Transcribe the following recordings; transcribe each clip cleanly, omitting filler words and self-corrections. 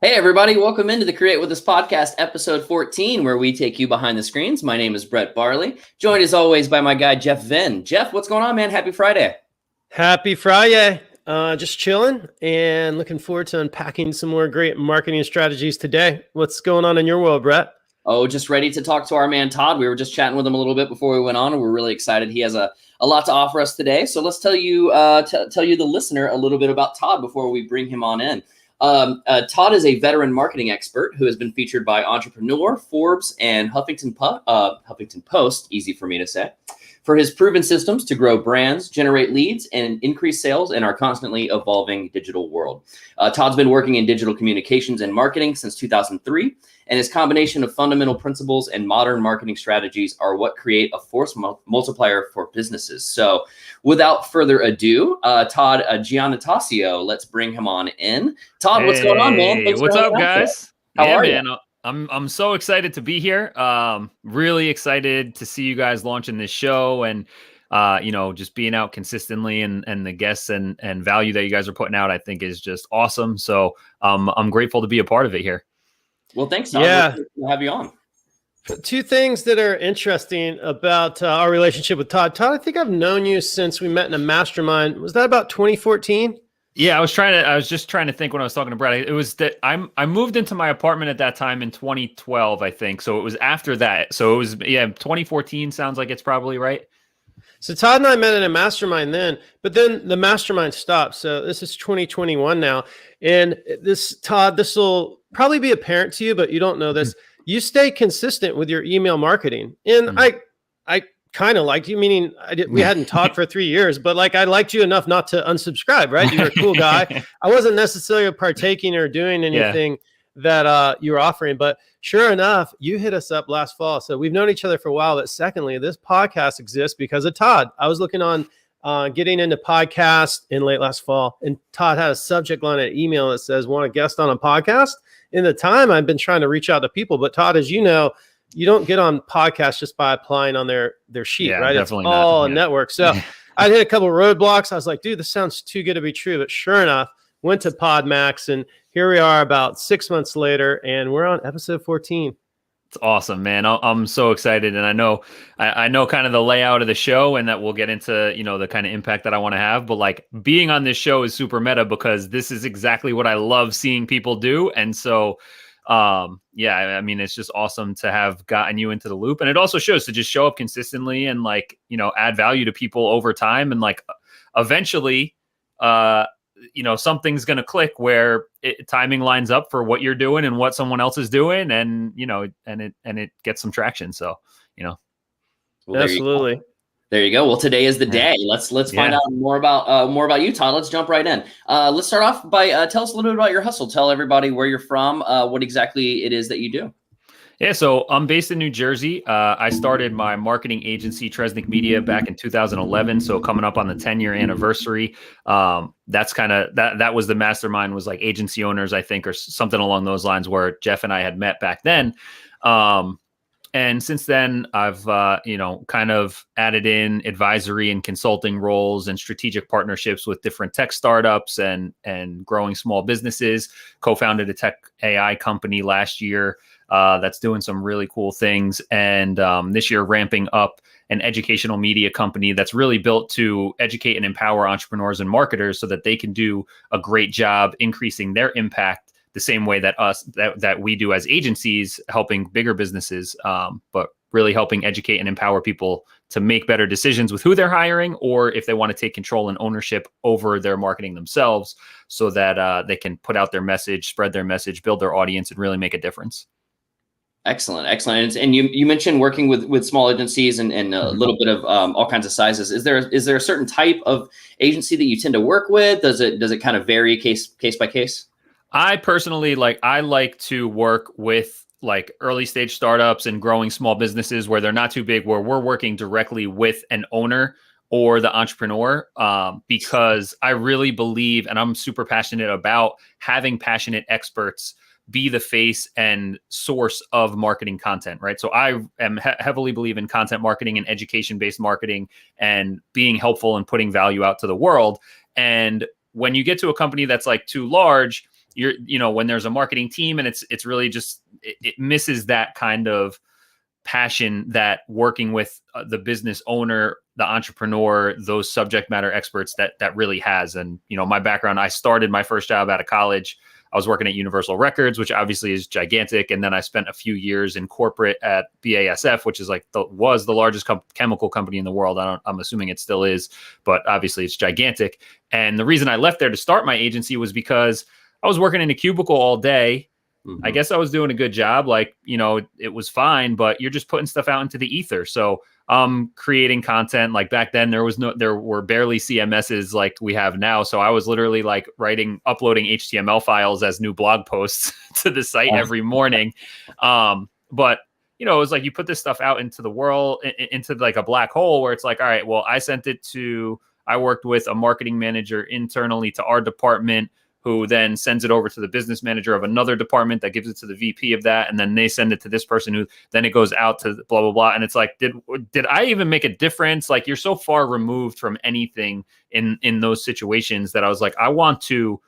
Hey, everybody. Welcome into the Create With Us podcast, episode 14, where we take you behind the screens. My name is Brett Barley, joined as always by my guy, Jeff Vinn. Jeff, what's going on, man? Happy Friday. Happy Friday. Just chilling and looking forward to unpacking some more great marketing strategies today. What's going on in your world, Brett? Oh, just ready to talk to our man, Todd. We were just chatting with him a little bit before we went on, and we're really excited. He has a lot to offer us today. So let's tell you, the listener, a little bit about Todd before we bring him on in. Todd is a veteran marketing expert who has been featured by Entrepreneur, Forbes, and Huffington Post, easy for me to say, for his proven systems to grow brands, generate leads, and increase sales in our constantly evolving digital world. Todd's been working in digital communications and marketing since 2003, and his combination of fundamental principles and modern marketing strategies are what create a force multiplier for businesses. So without further ado, Todd Giannattasio, let's bring him on in. Todd, what's going on, man? What's up, guys? How are man, you? I'm so excited to be here. Really excited to see you guys launching this show and just being out consistently and the guests and value that you guys are putting out, I think is just awesome. So I'm grateful to be a part of it here. Well, thanks, Todd. Yeah. We'll have you on. Two things that are interesting about our relationship with Todd. Todd, I think I've known you since we met in a mastermind. Was that about 2014? Yeah, I was just trying to think when I was talking to Brad. It was that I moved into my apartment at that time in 2012, I think. So it was after that. So it was 2014 sounds like it's probably right. So Todd and I met in a mastermind then, but then the mastermind stopped. So this is 2021 now. And Todd, this will probably be apparent to you, but you don't know this. You stay consistent with your email marketing. And I kind of liked you, meaning we hadn't talked for 3 years, but I liked you enough not to unsubscribe, right? You're a cool guy. I wasn't necessarily partaking or doing anything that you were offering, but sure enough, you hit us up last fall. So we've known each other for a while. But secondly, this podcast exists because of Todd. I was looking on getting into podcasts in late last fall, and Todd had a subject line at email that says, want a guest on a podcast? In the time, I've been trying to reach out to people, but Todd, as you know, you don't get on podcasts just by applying on their sheet, right? It's all a network. So I hit a couple of roadblocks. I was like, dude, this sounds too good to be true. But sure enough, went to Podmax, and here we are about 6 months later, and we're on episode 14. It's awesome, man. I'm so excited. And I know kind of the layout of the show and that we'll get into, the kind of impact that I want to have. But being on this show is super meta because this is exactly what I love seeing people do. And so, I mean, it's just awesome to have gotten you into the loop. And it also shows to just show up consistently and add value to people over time. And eventually, something's going to click where timing lines up for what you're doing and what someone else is doing. And, it gets some traction. So, Well, absolutely. There you go. Well, today is the day. Let's find out more about you, Todd. Let's jump right in. Let's start off by tell us a little bit about your hustle. Tell everybody where you're from, what exactly it is that you do. Yeah, so I'm based in New Jersey. I started my marketing agency, Tresnick Media, back in 2011. So coming up on the 10-year anniversary. That's kind of that was the mastermind, was agency owners, I think, or something along those lines, where Jeff and I had met back then. And since then, I've, kind of added in advisory and consulting roles and strategic partnerships with different tech startups and growing small businesses. Co-founded a tech AI company last year that's doing some really cool things. And this year, ramping up an educational media company that's really built to educate and empower entrepreneurs and marketers so that they can do a great job increasing their impact the same way that we do as agencies, helping bigger businesses, but really helping educate and empower people to make better decisions with who they're hiring, or if they want to take control and ownership over their marketing themselves, so that they can put out their message, spread their message, build their audience, and really make a difference. Excellent. And you mentioned working with small agencies and a little bit of all kinds of sizes. Is there a certain type of agency that you tend to work with? Does it kind of vary case by case? I personally I like to work with early stage startups and growing small businesses where they're not too big, where we're working directly with an owner or the entrepreneur, because I really believe, and I'm super passionate about, having passionate experts be the face and source of marketing content, right? So I am heavily believe in content marketing and education-based marketing and being helpful and putting value out to the world. And when you get to a company that's too large, when there's a marketing team and it's really just, it misses that kind of passion that working with the business owner, the entrepreneur, those subject matter experts that really has. And, my background, I started my first job out of college. I was working at Universal Records, which obviously is gigantic. And then I spent a few years in corporate at BASF, which is was the largest chemical company in the world. I'm assuming it still is, but obviously it's gigantic. And the reason I left there to start my agency was because I was working in a cubicle all day. I guess I was doing a good job. It was fine, but you're just putting stuff out into the ether. So creating content. Like back then there were barely CMSs like we have now. So I was literally uploading HTML files as new blog posts to the site every morning. But it was like you put this stuff out into the world, into like a black hole where it's like, all right, well, I worked with a marketing manager internally to our department, who then sends it over to the business manager of another department that gives it to the VP of that. And then they send it to this person who then it goes out to blah, blah, blah. And it's like, did I even make a difference? Like, you're so far removed from anything in those situations that I was like, I want to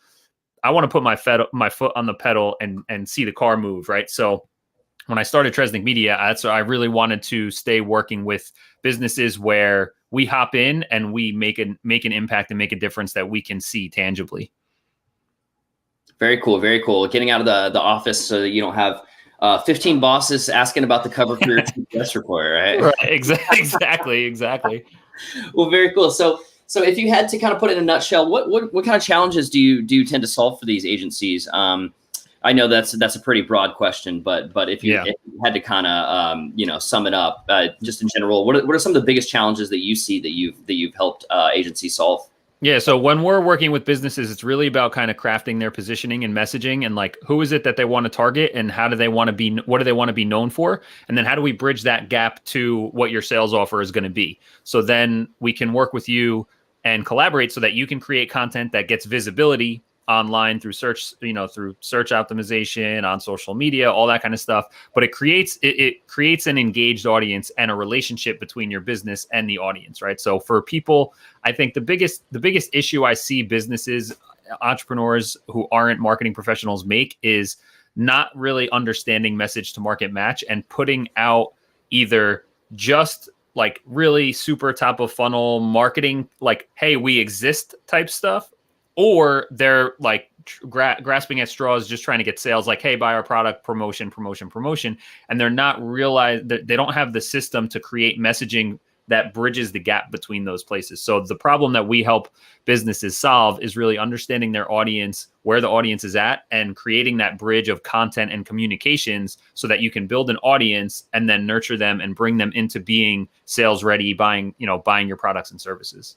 put my foot on the pedal and see the car move. Right. So when I started Tresnik Media, I really wanted to stay working with businesses where we hop in and we make an impact and make a difference that we can see tangibly. Very cool. Very cool. Getting out of the office so that you don't have 15 bosses asking about the cover for your TPS report, right? Right. Exactly. Well, very cool. So if you had to kind of put it in a nutshell, what kind of challenges do you tend to solve for these agencies? I know that's a pretty broad question, but if you had to kind of sum it up, just in general, what are some of the biggest challenges that you see that you've helped agencies solve? Yeah. So when we're working with businesses, it's really about kind of crafting their positioning and messaging, and like, who is it that they want to target, and what do they want to be known for? And then how do we bridge that gap to what your sales offer is going to be? So then we can work with you and collaborate so that you can create content that gets visibility online through search, through search optimization on social media, all that kind of stuff. But it creates an engaged audience and a relationship between your business and the audience, right? So for people, I think the biggest issue I see businesses, entrepreneurs who aren't marketing professionals make is not really understanding message to market match and putting out either just like really super top of funnel marketing, like, hey, we exist type stuff, or they're like grasping at straws, just trying to get sales, like, hey, buy our product, promotion. And they're not they don't have the system to create messaging that bridges the gap between those places. So the problem that we help businesses solve is really understanding their audience, where the audience is at, and creating that bridge of content and communications so that you can build an audience and then nurture them and bring them into being sales ready, buying your products and services.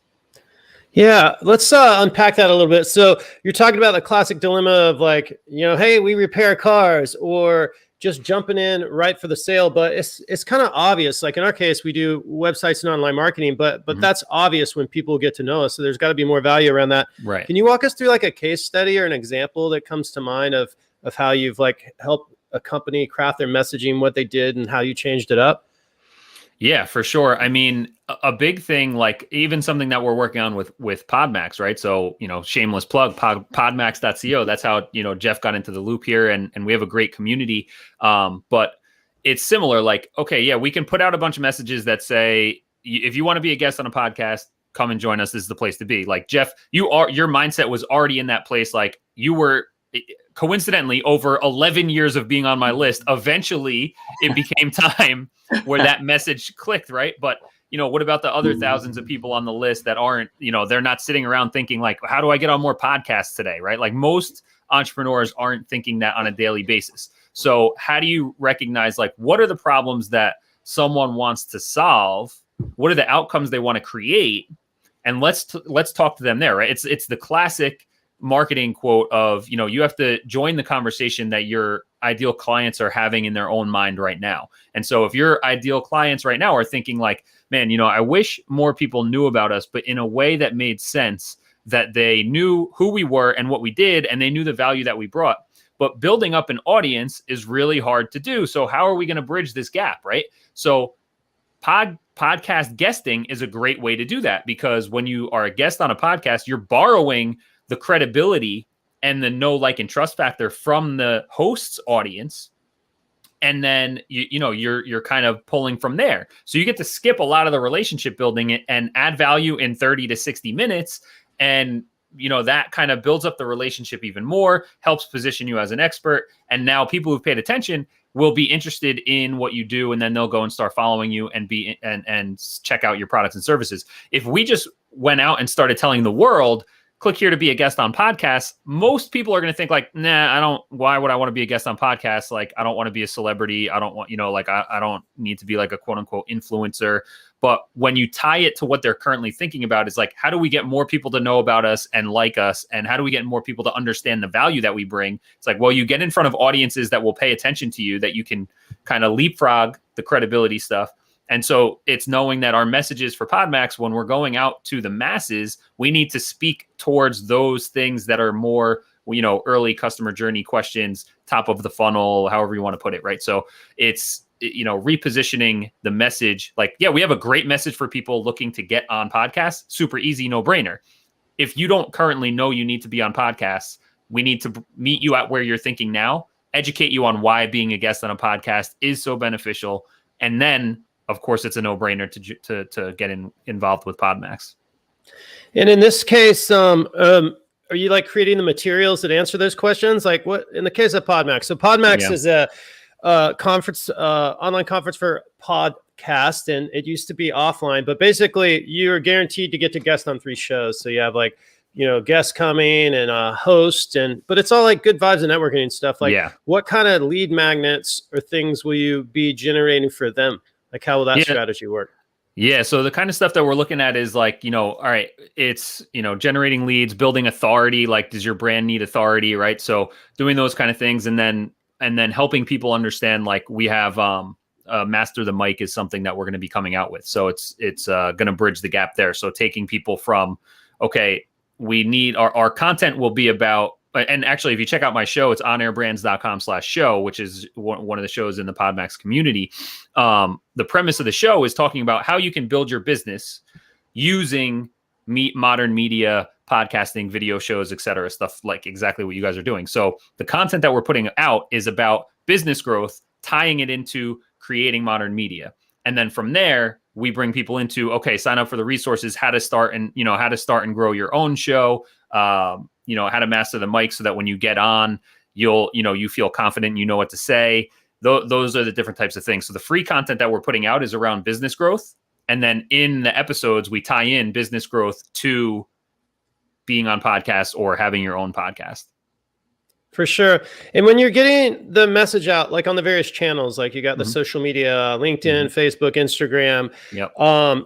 Yeah, let's unpack that a little bit. So you're talking about the classic dilemma of like, hey, we repair cars, or just jumping in right for the sale. But it's kind of obvious. Like in our case, we do websites and online marketing, but that's obvious when people get to know us. So there's got to be more value around that. Right. Can you walk us through like a case study or an example that comes to mind of how you've like helped a company craft their messaging, what they did, and how you changed it up? Yeah, for sure. I mean, a big thing, like even something that we're working on with Podmax, right? So, shameless plug, podmax.co. That's how, Jeff got into the loop here, and we have a great community. But it's similar, like, okay, yeah, we can put out a bunch of messages that say, if you want to be a guest on a podcast, come and join us. This is the place to be. Like, Jeff, your mindset was already in that place. Like, you were coincidentally over 11 years of being on my list. Eventually it became time where that message clicked, right? But what about the other thousands of people on the list that aren't, they're not sitting around thinking like, how do I get on more podcasts today, right? Like most entrepreneurs aren't thinking that on a daily basis. So how do you recognize like, what are the problems that someone wants to solve? What are the outcomes they want to create? And let's talk to them there, right? It's the classic marketing quote of, you have to join the conversation that your ideal clients are having in their own mind right now. And so if your ideal clients right now are thinking like, man, I wish more people knew about us, but in a way that made sense, that they knew who we were and what we did, and they knew the value that we brought. But building up an audience is really hard to do. So how are we going to bridge this gap, right? So podcast guesting is a great way to do that, because when you are a guest on a podcast, you're borrowing the credibility and the know, like, and trust factor from the host's audience. And then you're kind of pulling from there. So you get to skip a lot of the relationship building and add value in 30 to 60 minutes. And that kind of builds up the relationship even more, helps position you as an expert. And now people who've paid attention will be interested in what you do, and then they'll go and start following you and check out your products and services. If we just went out and started telling the world, click here to be a guest on podcasts, most people are going to think like, nah, why would I want to be a guest on podcasts? Like, I don't want to be a celebrity. I don't want, I don't need to be like a quote unquote influencer. But when you tie it to what they're currently thinking about, is like, how do we get more people to know about us and like us? And how do we get more people to understand the value that we bring? It's like, well, you get in front of audiences that will pay attention to you, that you can kind of leapfrog the credibility stuff. And so it's knowing that our messages for Podmax, when we're going out to the masses, we need to speak towards those things that are more, early customer journey questions, top of the funnel, however you want to put it, right? So it's, repositioning the message. Like, yeah, we have a great message for people looking to get on podcasts. Super easy, no brainer. If you don't currently know you need to be on podcasts, we need to meet you at where you're thinking now, educate you on why being a guest on a podcast is so beneficial. And then, of course, it's a no-brainer to get involved with Podmax. And in this case, are you like creating the materials that answer those questions? Like what in the case of Podmax? So Podmax is a conference, online conference for podcast, and it used to be offline. But basically, you are guaranteed to get to guest on 3 shows. So you have like guests coming and a host, but it's all like good vibes and networking and stuff. Like, what kind of lead magnets or things will you be generating for them? Like, how will that strategy work? Yeah. So the kind of stuff that we're looking at is like, all right, it's, generating leads, building authority. Like, does your brand need authority? Right. So doing those kind of things, and then helping people understand, like, we have, Master the Mic is something that we're going to be coming out with. So it's going to bridge the gap there. So taking people from, okay, we need our content will be about, and actually, if you check out my show, it's onairbrands.com/show, which is one of the shows in the Podmax community. The premise of the show is talking about how you can build your business using modern media, podcasting, video shows, etc., stuff like exactly what you guys are doing. So the content that we're putting out is about business growth, tying it into creating modern media. And then from there, we bring people into, okay, sign up for the resources, how to start and grow your own show, how to master the mic so that when you get on, you feel confident, you know what to say. Those are the different types of things. So the free content that we're putting out is around business growth. And then in the episodes, we tie in business growth to being on podcasts or having your own podcast. For sure. And when you're getting the message out, like on the various channels, like you got the social media, LinkedIn, Facebook, Instagram,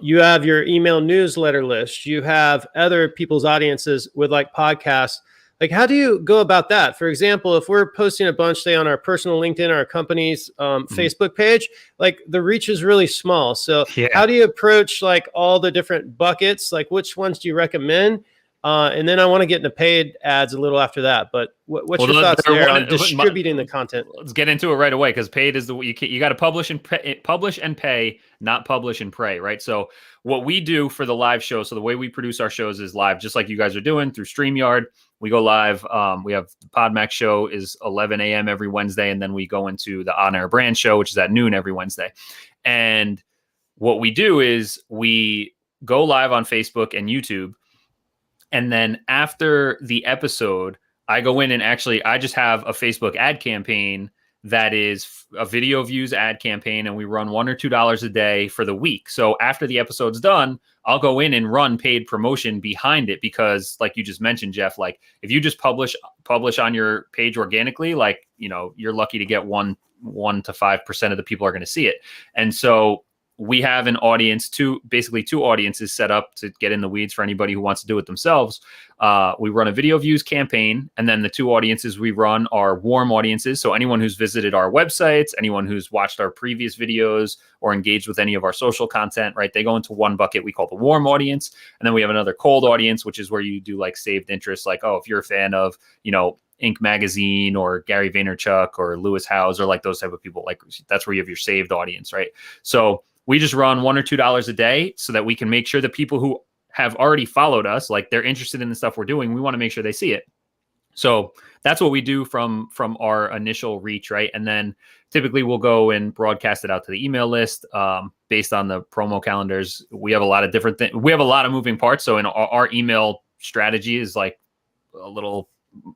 you have your email newsletter list, you have other people's audiences with like podcasts. Like, how do you go about that? For example, if we're posting a bunch, say on our personal LinkedIn, our company's Facebook page, like the reach is really small. So how do you approach like all the different buckets? Like, which ones do you recommend? And then I want to get into paid ads a little after that. But what's your thoughts there on distributing the content? Let's get into it right away, because paid is you got to publish and pay, not publish and pray, right? So what we do for the live show, so the way we produce our shows is live, just like you guys are doing through StreamYard. We go live. We have the Podmax show is 11 a.m. every Wednesday, and then we go into the On Air Brand show, which is at noon every Wednesday. And what we do is we go live on Facebook and YouTube. And then after the episode, I go in and I just have a Facebook ad campaign that is a video views ad campaign, and we run $1 or $2 a day for the week. So after the episode's done, I'll go in and run paid promotion behind it, because like you just mentioned, Jeff, like if you just publish on your page organically, like, you're lucky to get 1 to 5% of the people are going to see it. And so we have an audience, two audiences set up to get in the weeds for anybody who wants to do it themselves. We run a video views campaign, and then the 2 audiences we run are warm audiences. So anyone who's visited our websites, anyone who's watched our previous videos or engaged with any of our social content, right? They go into one bucket we call the warm audience. And then we have another cold audience, which is where you do like saved interests. Like, oh, if you're a fan of, Inc. Magazine or Gary Vaynerchuk or Lewis Howes or like those type of people, like that's where you have your saved audience, right? So we just run $1 or $2 a day so that we can make sure that people who have already followed us, like they're interested in the stuff we're doing, we want to make sure they see it. So that's what we do from our initial reach, right? And then typically we'll go and broadcast it out to the email list based on the promo calendars. We have a lot of different things. We have a lot of moving parts. So in our email strategy is like a little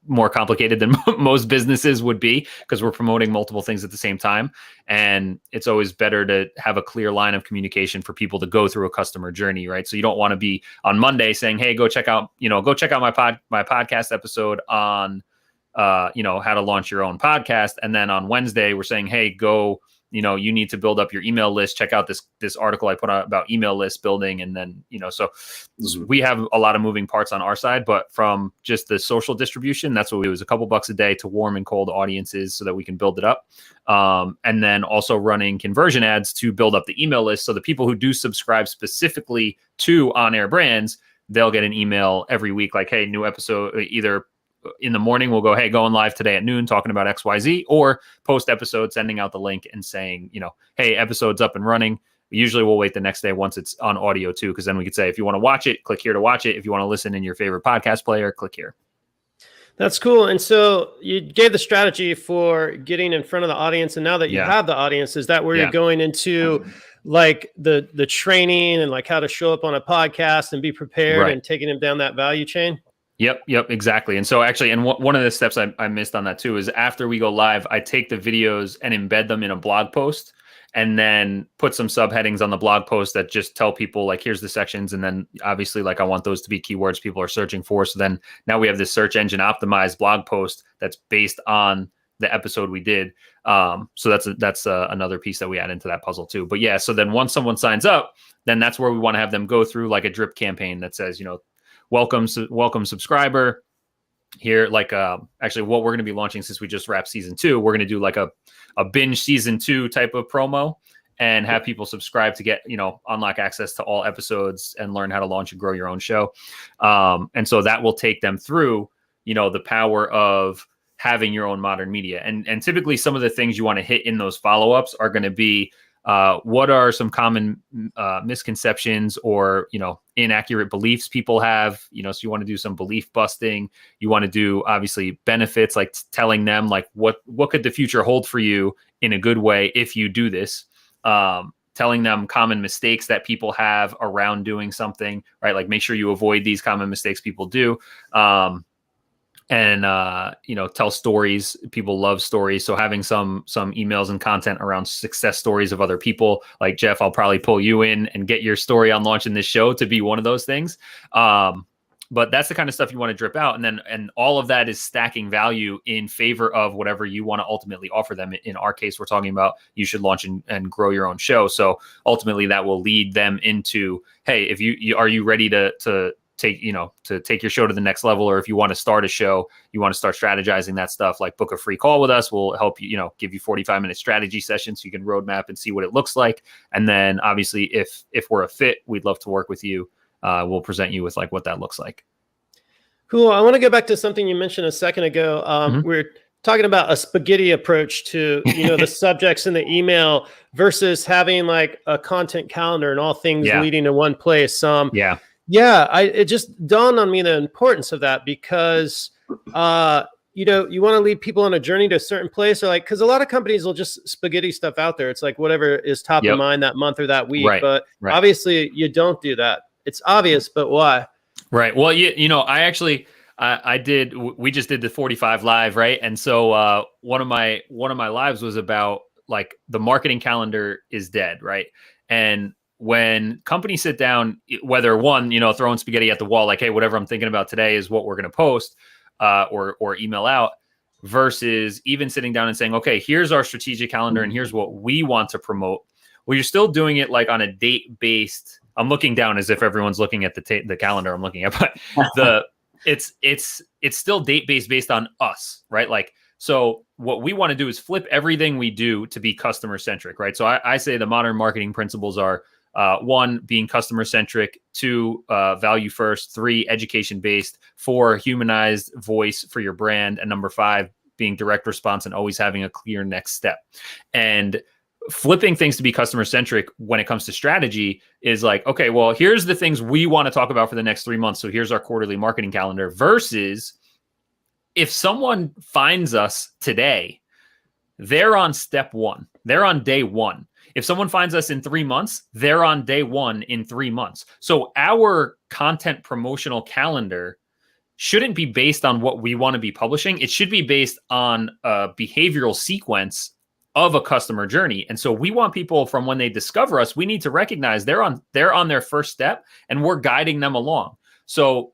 more complicated than most businesses would be, because we're promoting multiple things at the same time. And it's always better to have a clear line of communication for people to go through a customer journey, right? So you don't want to be on Monday saying, hey, go check out my podcast episode on how to launch your own podcast. And then on Wednesday, we're saying, hey, go, you need to build up your email list. Check out this article I put out about email list building. And then, so we have a lot of moving parts on our side, but from just the social distribution, that's what we do, is a couple bucks a day to warm and cold audiences so that we can build it up. And then also running conversion ads to build up the email list. So the people who do subscribe specifically to On-Air Brands, they'll get an email every week, like, hey, new episode, either in the morning, we'll go, hey, going live today at noon, talking about XYZ, or post episode, sending out the link and saying, hey, episode's up and running. Usually we'll wait the next day once it's on audio too, because then we could say, if you want to watch it, click here to watch it. If you want to listen in your favorite podcast player, click here. That's cool. And so you gave the strategy for getting in front of the audience. And now that you have the audience, is that where you're going into like the training and like how to show up on a podcast and be prepared and taking them down that value chain? Yep, exactly. And so actually, and one of the steps I missed on that too is after we go live, I take the videos and embed them in a blog post, and then put some subheadings on the blog post that just tell people like, here's the sections. And then obviously, like, I want those to be keywords people are searching for. So then now we have this search engine optimized blog post that's based on the episode we did. So that's another piece that we add into that puzzle too. But yeah, so then once someone signs up, then that's where we want to have them go through like a drip campaign that says, welcome subscriber here. Like, actually what we're going to be launching, since we just wrapped season 2, we're going to do like a binge season 2 type of promo and have people subscribe to get, unlock access to all episodes and learn how to launch and grow your own show. And so that will take them through, the power of having your own modern media. And typically some of the things you want to hit in those follow-ups are going to be, what are some common misconceptions or, inaccurate beliefs people have, so you want to do some belief busting. You want to do obviously benefits, like telling them like what could the future hold for you in a good way if you do this. Telling them common mistakes that people have around doing something, right? Like make sure you avoid these common mistakes people do. And tell stories. People love stories. So having some emails and content around success stories of other people, like Jeff, I'll probably pull you in and get your story on launching this show to be one of those things. But that's the kind of stuff you want to drip out. And all of that is stacking value in favor of whatever you want to ultimately offer them. In our case, we're talking about you should launch and grow your own show. So ultimately that will lead them into, hey, if are you ready to take your show to the next level, or if you want to start a show, you want to start strategizing that stuff, like book a free call with us. We'll help you, give you 45-minute strategy sessions so you can roadmap and see what it looks like. And then obviously if we're a fit, we'd love to work with you. We'll present you with like what that looks like. Cool. I want to go back to something you mentioned a second ago. We're talking about a spaghetti approach to, the subjects in the email versus having like a content calendar and all things leading to one place. It just dawned on me the importance of that, because, you want to lead people on a journey to a certain place, or like, because a lot of companies will just spaghetti stuff out there. It's like whatever is top of mind that month or that week. But obviously you don't do that. It's obvious, but why? Right. Well, we just did the 45 live. Right. And so, one of my lives was about like the marketing calendar is dead. Right. And when companies sit down, whether one, throwing spaghetti at the wall, like, hey, whatever I'm thinking about today is what we're going to post, or email out, versus even sitting down and saying, okay, here's our strategic calendar and here's what we want to promote. Well, you're still doing it like on a date-based. I'm looking down as if everyone's looking at the calendar I'm looking at, but it's still date-based based on us, right? Like, so what we want to do is flip everything we do to be customer-centric, right? So I say the modern marketing principles are, 1, being customer-centric, 2, value first, 3, education-based, 4, humanized voice for your brand, and number 5, being direct response and always having a clear next step. And flipping things to be customer-centric when it comes to strategy is like, okay, well, here's the things we want to talk about for the next 3 months. So here's our quarterly marketing calendar, versus if someone finds us today, they're on step one. They're on day one. If someone finds us in 3 months, they're on day one in 3 months. So our content promotional calendar shouldn't be based on what we want to be publishing. It should be based on a behavioral sequence of a customer journey. And so we want people, from when they discover us, we need to recognize they're on their first step, and we're guiding them along. So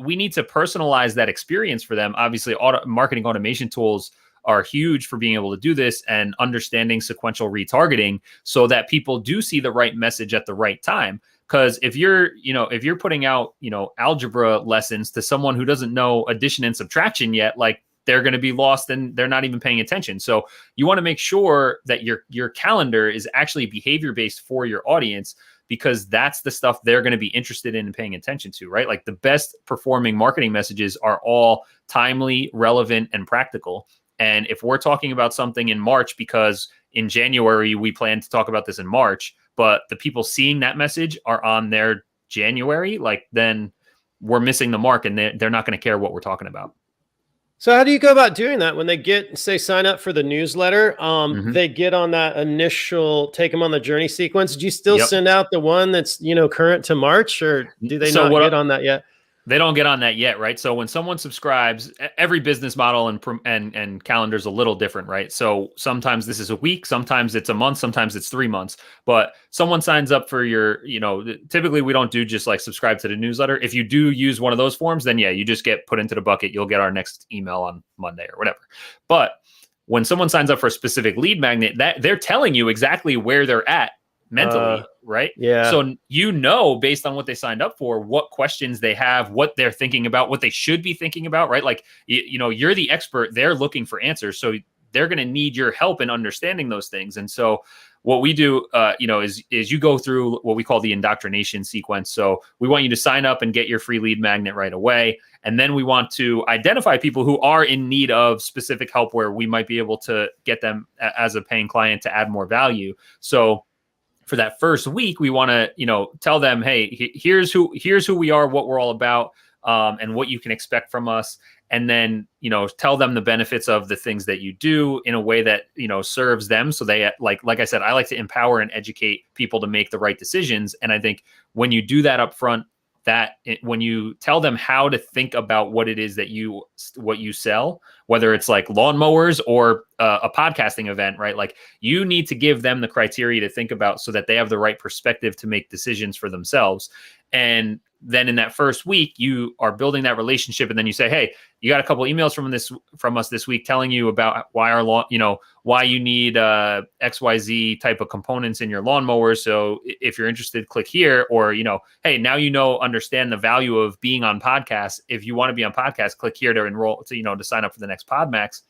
we need to personalize that experience for them. Obviously, marketing automation tools are huge for being able to do this, and understanding sequential retargeting so that people do see the right message at the right time. Because if you're putting out, algebra lessons to someone who doesn't know addition and subtraction yet, like, they're going to be lost and they're not even paying attention. So you want to make sure that your calendar is actually behavior based for your audience, because that's the stuff they're going to be interested in and paying attention to, right? Like, the best performing marketing messages are all timely, relevant, and practical. And if we're talking about something in March, because in January we plan to talk about this in March, but the people seeing that message are on their January, like, then we're missing the mark, and they're not going to care what we're talking about. So how do you go about doing that when they sign up for the newsletter? They get on that initial take them on the journey sequence. Do you still send out the one that's, current to March, or do they not get on that yet? They don't get on that yet, right? So when someone subscribes, every business model and calendar is a little different, right? So sometimes this is a week, sometimes it's a month, sometimes it's 3 months. But someone signs up for your, typically we don't do just like subscribe to the newsletter. If you do use one of those forms, then you just get put into the bucket. You'll get our next email on Monday or whatever. But when someone signs up for a specific lead magnet, that they're telling you exactly where they're at mentally, right? Yeah. So based on what they signed up for, what questions they have, what they're thinking about, what they should be thinking about, right? Like, you're the expert. They're looking for answers. So they're going to need your help in understanding those things. And so what we do, is you go through what we call the indoctrination sequence. So we want you to sign up and get your free lead magnet right away. And then we want to identify people who are in need of specific help where we might be able to get them as a paying client to add more value. So for that first week, we want to, tell them, hey, here's who we are, what we're all about, and what you can expect from us. And then, tell them the benefits of the things that you do in a way that, serves them. So they, like I said, I like to empower and educate people to make the right decisions. And I think when you do that up front, when you tell them how to think about what it is that what you sell, whether it's like lawnmowers or a podcasting event, right? Like, you need to give them the criteria to think about so that they have the right perspective to make decisions for themselves. And then in that first week, you are building that relationship, and then you say, hey, you got a couple emails from us this week telling you about why you need XYZ type of components in your lawnmower. So if you're interested, click here. Or, hey, now understand the value of being on podcasts. If you want to be on podcasts, click here to enroll to sign up for the next Podmax.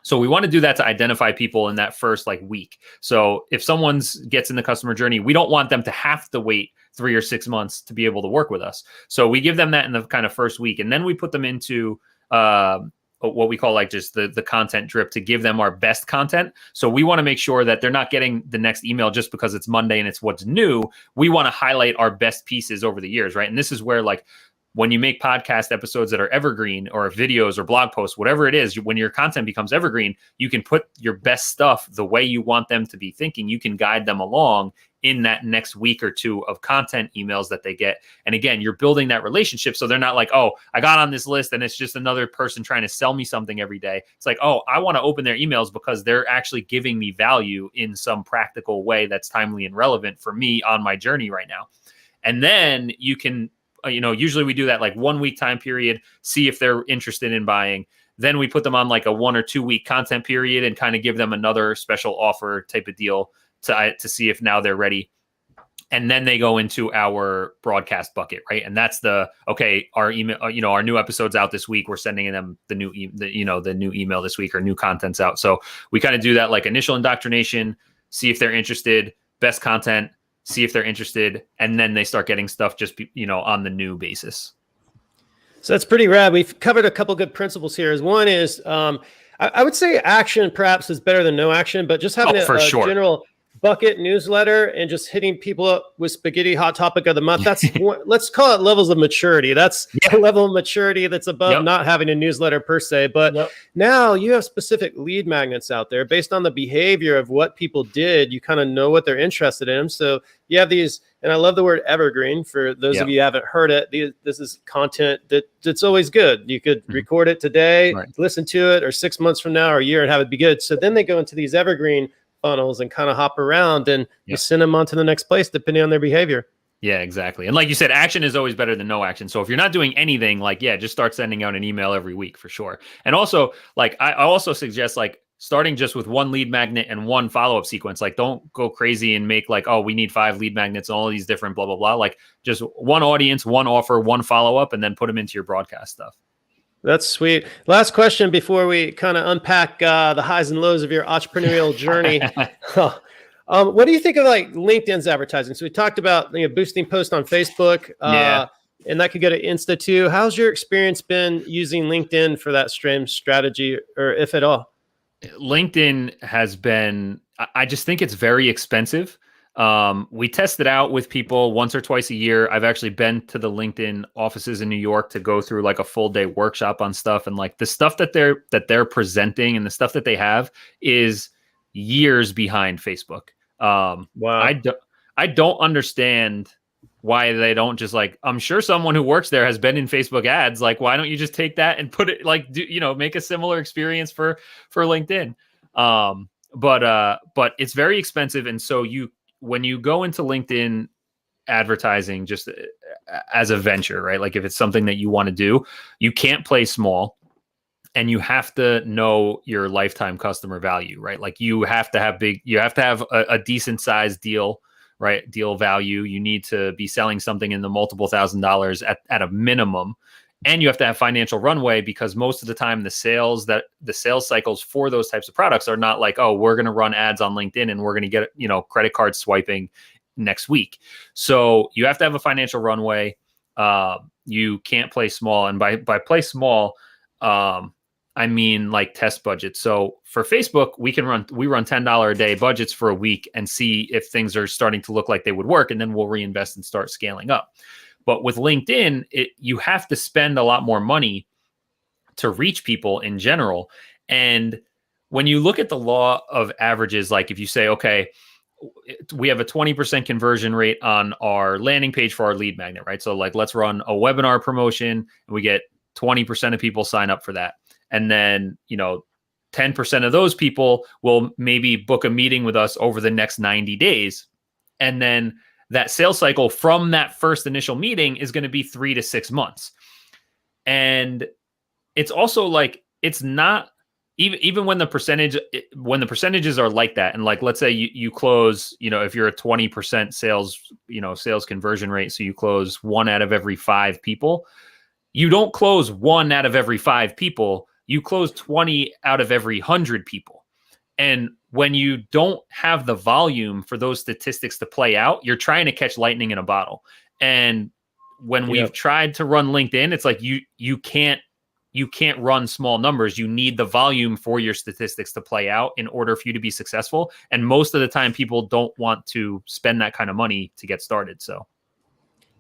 So we want to do that to identify people in that first week. So if someone gets in the customer journey, we don't want them to have to wait 3 or 6 months to be able to work with us. So we give them that in the kind of first week, and then we put them into what we call just the content drip to give them our best content. So we want to make sure that they're not getting the next email just because it's Monday and it's what's new. We want to highlight our best pieces over the years, right? And this is where when you make podcast episodes that are evergreen, or videos or blog posts, whatever it is, when your content becomes evergreen, you can put your best stuff the way you want them to be thinking. You can guide them along in that next week or two of content emails that they get. And again, you're building that relationship. So they're not like, oh, I got on this list and it's just another person trying to sell me something every day. It's like, oh, I want to open their emails because they're actually giving me value in some practical way that's timely and relevant for me on my journey right now. And then you can, usually we do that 1 week time period, see if they're interested in buying. Then we put them on a 1 or 2 week content period and kind of give them another special offer type of deal to see if now they're ready. And then they go into our broadcast bucket, right? And that's our email, our new episode's out this week. We're sending them the new email this week, or new content's out. So we kind of do that initial indoctrination, see if they're interested, best content, see if they're interested, and then they start getting stuff just, on the new basis. So that's pretty rad. We've covered a couple good principles here. One is, I would say action perhaps is better than no action, but just having a sure. general bucket newsletter and just hitting people up with spaghetti hot topic of the month. That's let's call it levels of maturity. That's a level of maturity that's above not having a newsletter per se. But now you have specific lead magnets out there based on the behavior of what people did. You kind of know what they're interested in. So you have these, and I love the word evergreen for those of you who haven't heard it. This is content that's always good. You could record it today, listen to it, or 6 months from now or a year and have it be good. So then they go into these evergreen funnels and kind of hop around, and you send them on to the next place depending on their behavior. Yeah, exactly. And like you said, action is always better than no action. So if you're not doing anything, like, just start sending out an email every week for sure. And also, like, I also suggest like starting just with one lead magnet and one follow-up sequence. Like, don't go crazy and make like, oh, we need 5 lead magnets and all these different blah, blah, blah. Like, just one audience, one offer, one follow-up, and then put them into your broadcast stuff. That's sweet. Last question before we kind of unpack the highs and lows of your entrepreneurial journey. What do you think of like LinkedIn's advertising? So we talked about boosting posts on Facebook, and that could go to Insta too. How's your experience been using LinkedIn for that stream strategy, or if at all? LinkedIn has been, I just think it's very expensive. We test it out with people once or twice a year. I've actually been to the LinkedIn offices in New York to go through like a full day workshop on stuff. And like the stuff that they're presenting and the stuff that they have is years behind Facebook. Wow. I don't understand why they don't just like, I'm sure someone who works there has been in Facebook ads. Like, why don't you just take that and put it like, make a similar experience for LinkedIn. But it's very expensive. And so when you go into LinkedIn advertising just as a venture, right? Like if it's something that you want to do, you can't play small and you have to know your lifetime customer value, right? Like you have to have a decent sized deal, right? Deal value. You need to be selling something in the multiple $1,000s at a minimum. And you have to have financial runway because most of the time the sales cycles for those types of products are not like, oh, we're going to run ads on LinkedIn and we're going to get, credit card swiping next week. So you have to have a financial runway. You can't play small. And by play small, I mean like test budgets. So for Facebook, we run $10 a day budgets for a week and see if things are starting to look like they would work. And then we'll reinvest and start scaling up. But with LinkedIn, you have to spend a lot more money to reach people in general. And when you look at the law of averages, like if you say, okay, we have a 20% conversion rate on our landing page for our lead magnet, right? So like, let's run a webinar promotion and we get 20% of people sign up for that. And then, 10% of those people will maybe book a meeting with us over the next 90 days. And then that sales cycle from that first initial meeting is going to be 3 to 6 months. And it's also like, it's not even when the percentages are like that. And like, let's say you close, if you're a 20% sales conversion rate, so you close 1 out of every 5 people, you don't close 1 out of every 5 people, you close 20 out of every 100 people. And when you don't have the volume for those statistics to play out, you're trying to catch lightning in a bottle. And when we've tried to run LinkedIn, it's like you can't run small numbers. You need the volume for your statistics to play out in order for you to be successful. And most of the time, people don't want to spend that kind of money to get started. So.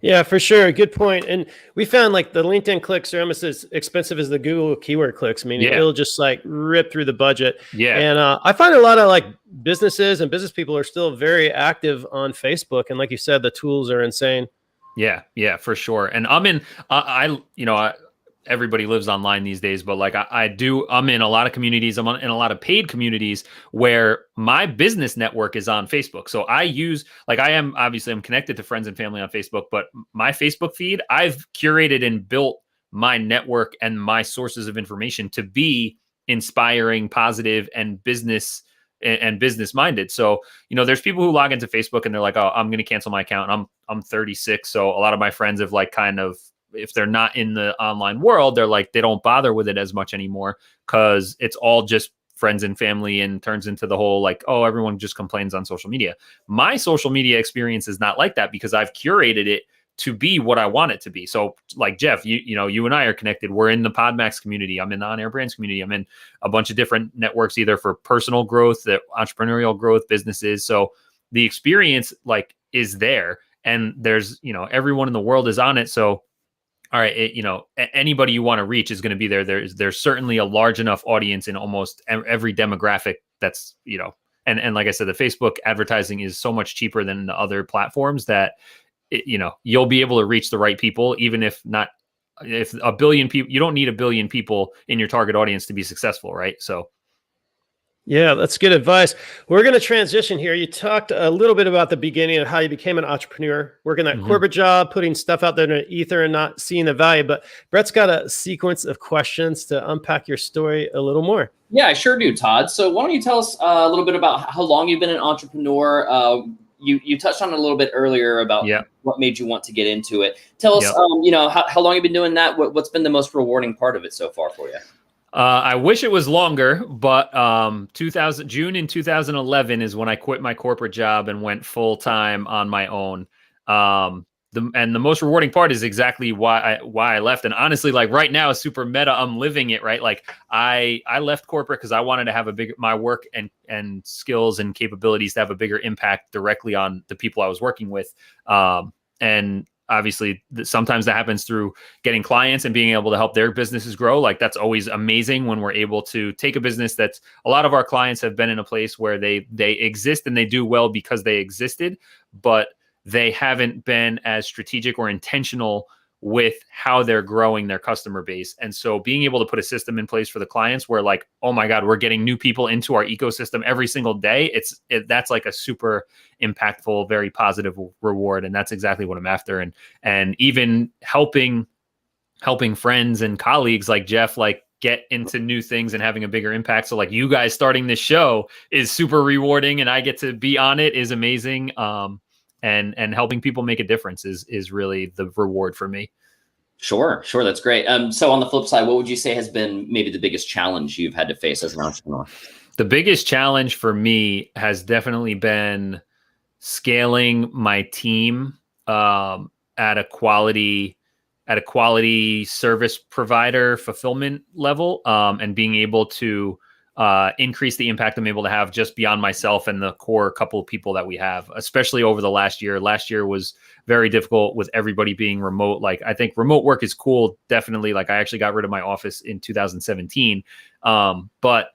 Yeah, for sure. Good point. And we found like the LinkedIn clicks are almost as expensive as the Google keyword clicks, meaning it'll just like rip through the budget. Yeah. And I find a lot of like businesses and business people are still very active on Facebook. And like you said, the tools are insane. Yeah, for sure. And I'm in, everybody lives online these days, but like I'm in a lot of communities. I'm in a lot of paid communities where my business network is on Facebook. So I'm connected to friends and family on Facebook, but my Facebook feed, I've curated and built my network and my sources of information to be inspiring, positive, and business minded. So, there's people who log into Facebook and they're like, oh, I'm going to cancel my account. I'm 36. So a lot of my friends have like kind of, if they're not in the online world, they're like, they don't bother with it as much anymore because it's all just friends and family and turns into the whole like, oh, everyone just complains on social media. My social media experience is not like that because I've curated it to be what I want it to be. So like Jeff, you and I are connected. We're in the Podmax community. I'm in the On Air Brands community. I'm in a bunch of different networks, either for personal growth, the entrepreneurial growth, businesses. So the experience like is there, and there's, everyone in the world is on it. So, all right, anybody you want to reach is going to be there. There's certainly a large enough audience in almost every demographic that's, and like I said, the Facebook advertising is so much cheaper than the other platforms that, you'll be able to reach the right people, even if a billion people, you don't need a billion people in your target audience to be successful. Right. So. Yeah, that's good advice. We're going to transition here. You talked a little bit about the beginning of how you became an entrepreneur, working that corporate job, putting stuff out there in the ether and not seeing the value. But Brett's got a sequence of questions to unpack your story a little more. Yeah, I sure do, Todd. So why don't you tell us a little bit about how long you've been an entrepreneur? You touched on it a little bit earlier about what made you want to get into it. Tell us, how long you've been doing that. What's been the most rewarding part of it so far for you? I wish it was longer, but June in 2011 is when I quit my corporate job and went full time on my own. The most rewarding part is exactly why I left. And honestly, like right now, is super meta. I'm living it, right? Like I left corporate because I wanted to have my work and skills and capabilities to have a bigger impact directly on the people I was working with. And obviously sometimes that happens through getting clients and being able to help their businesses grow. Like that's always amazing when we're able to take a business that's, a lot of our clients have been in a place where they exist and they do well because they existed, but they haven't been as strategic or intentional with how they're growing their customer base. And so being able to put a system in place for the clients where like, oh my God, we're getting new people into our ecosystem every single day. That's like a super impactful, very positive reward. And that's exactly what I'm after. And even helping friends and colleagues like Jeff, like get into new things and having a bigger impact. So like you guys starting this show is super rewarding and I get to be on it is amazing. And helping people make a difference is really the reward for me. Sure. That's great. So on the flip side, what would you say has been maybe the biggest challenge you've had to face as an entrepreneur? The biggest challenge for me has definitely been scaling my team at a quality service provider fulfillment level, and being able to increase the impact I'm able to have just beyond myself and the core couple of people that we have, especially over the last year. Last year was very difficult with everybody being remote. Like I think remote work is cool. Definitely. Like I actually got rid of my office in 2017. But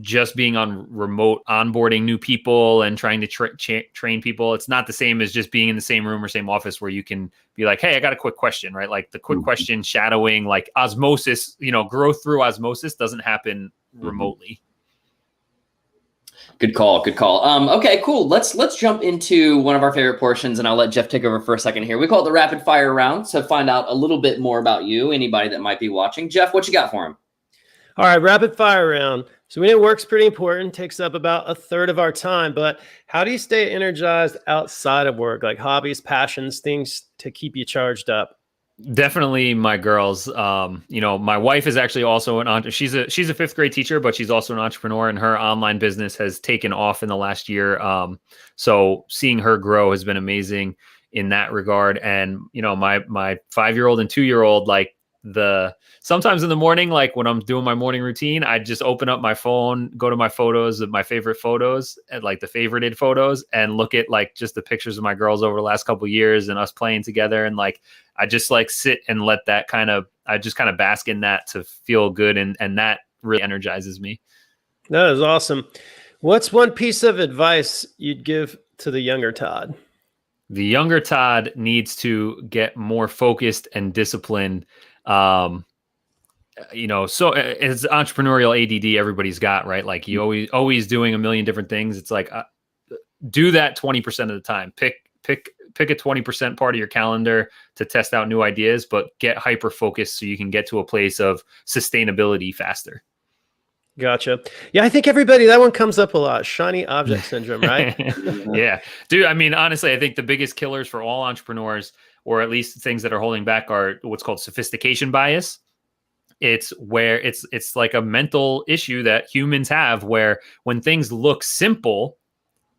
just being on remote, onboarding new people and trying to train people, it's not the same as just being in the same room or same office where you can be like, hey, I got a quick question, right? Like the quick question, shadowing, like osmosis, growth through osmosis doesn't happen remotely. Good call. Okay, cool. Let's jump into one of our favorite portions, and I'll let Jeff take over for a second here. We call it the rapid fire round to find out a little bit more about you, anybody that might be watching. Jeff, what you got for him? All right, rapid fire round. So we know work's pretty important, takes up about a third of our time, but how do you stay energized outside of work, like hobbies, passions, things to keep you charged up? Definitely my girls. My wife is actually also she's a fifth grade teacher, but she's also an entrepreneur, and her online business has taken off in the last year. So seeing her grow has been amazing in that regard. And, my 5-year-old and 2-year-old, like sometimes in the morning, like when I'm doing my morning routine, I just open up my phone, go to my photos of my favorite photos and like the favorited photos, and look at like just the pictures of my girls over the last couple of years and us playing together. And like, I just like sit and let that I just kind of bask in that to feel good. And that really energizes me. That is awesome. What's one piece of advice you'd give to the younger Todd? The younger Todd needs to get more focused and disciplined. So it's entrepreneurial ADD everybody's got, right? Like you always doing a million different things. It's like, do that 20% of the time. Pick a 20% part of your calendar to test out new ideas, but get hyper focused so you can get to a place of sustainability faster. Gotcha. Yeah, I think that one comes up a lot. Shiny object syndrome, right? Yeah. Dude, I mean, honestly, I think the biggest killers for all entrepreneurs, or at least things that are holding back, are what's called sophistication bias. It's where it's like a mental issue that humans have, where when things look simple,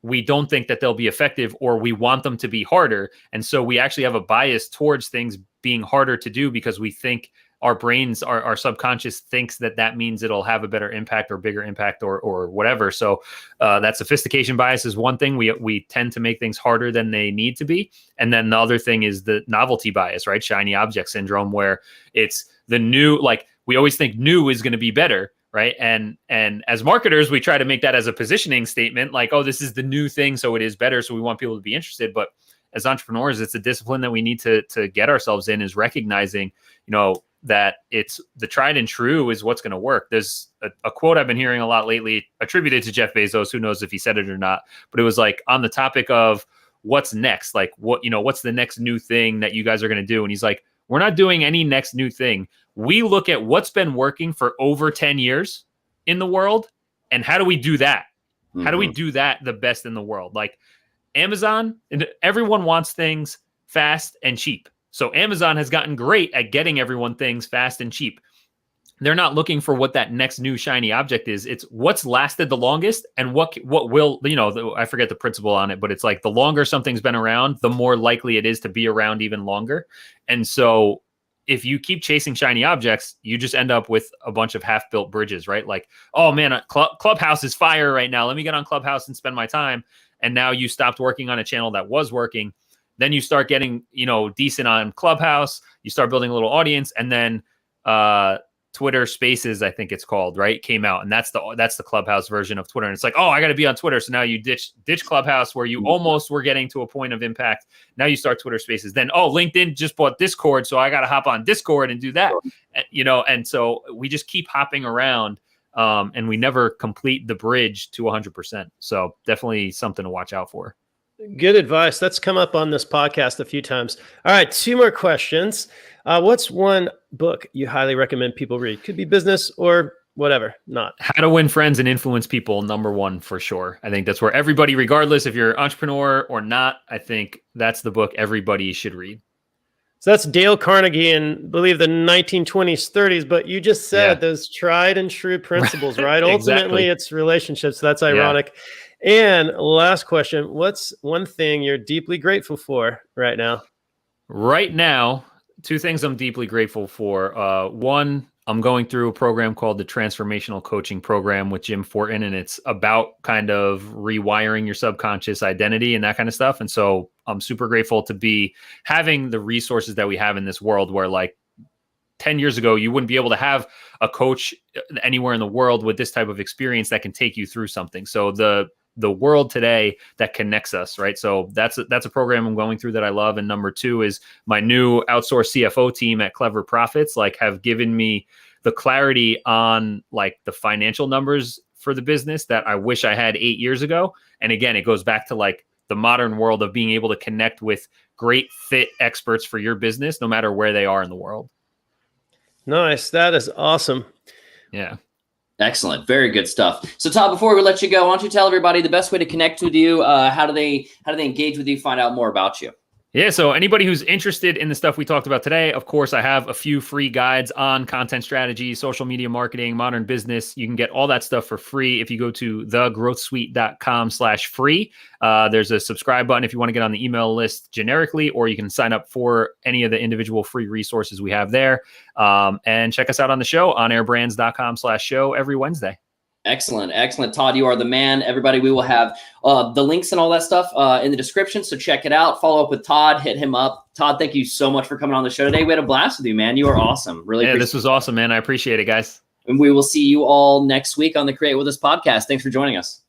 we don't think that they'll be effective, or we want them to be harder. And so we actually have a bias towards things being harder to do because we think our brains, our subconscious thinks that means it'll have a better impact or bigger impact or whatever. So that sophistication bias is one thing. We tend to make things harder than they need to be. And then the other thing is the novelty bias, right? Shiny object syndrome, where it's the new, like we always think new is going to be better. Right. And as marketers, we try to make that as a positioning statement, like, oh, this is the new thing, so it is better. So we want people to be interested. But as entrepreneurs, it's a discipline that we need to get ourselves in, is recognizing, that it's the tried and true is what's going to work. There's a quote I've been hearing a lot lately attributed to Jeff Bezos. Who knows if he said it or not, but it was like on the topic of what's next, like what's the next new thing that you guys are going to do? And he's like, we're not doing any next new thing. We look at what's been working for over 10 years in the world. And how do we do that? Mm-hmm. How do we do that the best in the world? Like Amazon, and everyone wants things fast and cheap. So Amazon has gotten great at getting everyone things fast and cheap. They're not looking for what that next new shiny object is. It's what's lasted the longest and what will, I forget the principle on it, but it's like the longer something's been around, the more likely it is to be around even longer. And so if you keep chasing shiny objects, you just end up with a bunch of half-built bridges, right? Like, oh man, Clubhouse is fire right now. Let me get on Clubhouse and spend my time. And now you stopped working on a channel that was working. Then you start getting, decent on Clubhouse. You start building a little audience, and then Twitter Spaces, I think it's called, right, came out, and that's the Clubhouse version of Twitter. And it's like, oh, I got to be on Twitter. So now you ditch Clubhouse, where you almost were getting to a point of impact. Now you start Twitter Spaces. Then, oh, LinkedIn just bought Discord, so I got to hop on Discord and do that. And so we just keep hopping around, and we never complete the bridge to 100%. So definitely something to watch out for. Good advice. That's come up on this podcast a few times. All right, 2 more questions. What's one book you highly recommend people read? Could be business or whatever, not. How to Win Friends and Influence People, #1 for sure. I think that's where everybody, regardless if you're an entrepreneur or not, I think that's the book everybody should read. So that's Dale Carnegie in, I believe, the 1920s, 30s. But you just said those tried and true principles, right? Exactly. Ultimately, it's relationships. So that's ironic. Yeah. And last question, what's one thing you're deeply grateful for right now? Right now, 2 things I'm deeply grateful for. One, I'm going through a program called the Transformational Coaching Program with Jim Fortin, and it's about kind of rewiring your subconscious identity and that kind of stuff. And so I'm super grateful to be having the resources that we have in this world, where like 10 years ago, you wouldn't be able to have a coach anywhere in the world with this type of experience that can take you through something. So the world today that connects us, right? So that's a program I'm going through that I love. And #2 is my new outsourced CFO team at Clever Profits, like have given me the clarity on like the financial numbers for the business that I wish I had 8 years ago. And again, it goes back to like the modern world of being able to connect with great fit experts for your business, no matter where they are in the world. Nice. That is awesome. Yeah. Excellent. Very good stuff. So Todd, before we let you go, why don't you tell everybody the best way to connect with you? How do they engage with you, find out more about you? Yeah, so anybody who's interested in the stuff we talked about today, of course, I have a few free guides on content strategy, social media marketing, modern business. You can get all that stuff for free if you go to thegrowthsuite.com/free. There's a subscribe button if you want to get on the email list generically, or you can sign up for any of the individual free resources we have there. And check us out on the show, onairbrands.com/show every Wednesday. Excellent. Excellent. Todd, you are the man. Everybody, we will have the links and all that stuff in the description. So check it out. Follow up with Todd. Hit him up. Todd, thank you so much for coming on the show today. We had a blast with you, man. You are awesome. Really. Yeah, this was awesome, man. I appreciate it, guys. And we will see you all next week on the Create With Us podcast. Thanks for joining us.